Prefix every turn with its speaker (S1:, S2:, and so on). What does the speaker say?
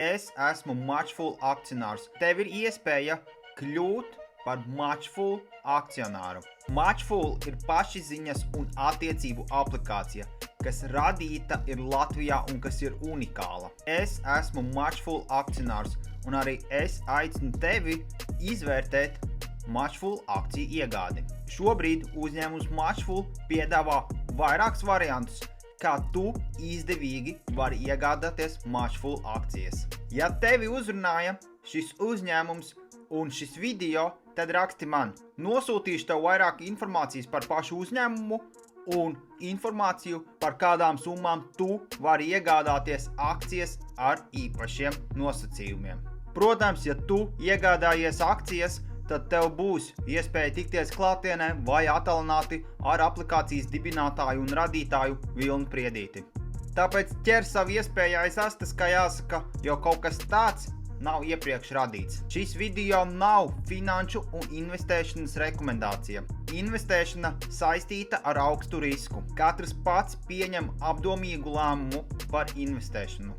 S1: Es esmu Matchful akcionārs. Tev ir iespēja kļūt par Matchful akcionāru. Matchful ir pašizziņas un attiecību aplikācija, kas radīta ir Latvijā un kas ir unikāla. Es esmu Matchful akcionārs un arī es aicinu tevi izvērtēt Matchful akciju iegādi. Šobrīd uzņēmums Matchful piedāvā vairākus variantus, kā tu izdevīgi vari iegādāties Matchful akcijas. Ja tevi uzrunāja šis uzņēmums un šis video, tad raksti man. Nosūtīšu tev vairāk informācijas par pašu uzņēmumu un informāciju par kādām summām tu vari iegādāties akcijas ar īpašiem nosacījumiem. Protams, ja tu iegādājies akcijas, tad tev būs iespēja tikties klātienē vai attālināti ar aplikācijas dibinātāju un radītāju Vilni Priedīti. Tāpēc ķer savu iespēju aiz astes, kā jāsaka, jo kaut kas tāds nav iepriekš radīts. Šis video nav finanšu un investēšanas rekomendācija. Investēšana saistīta ar augstu risku. Katrs pats pieņem apdomīgu lēmumu par investēšanu.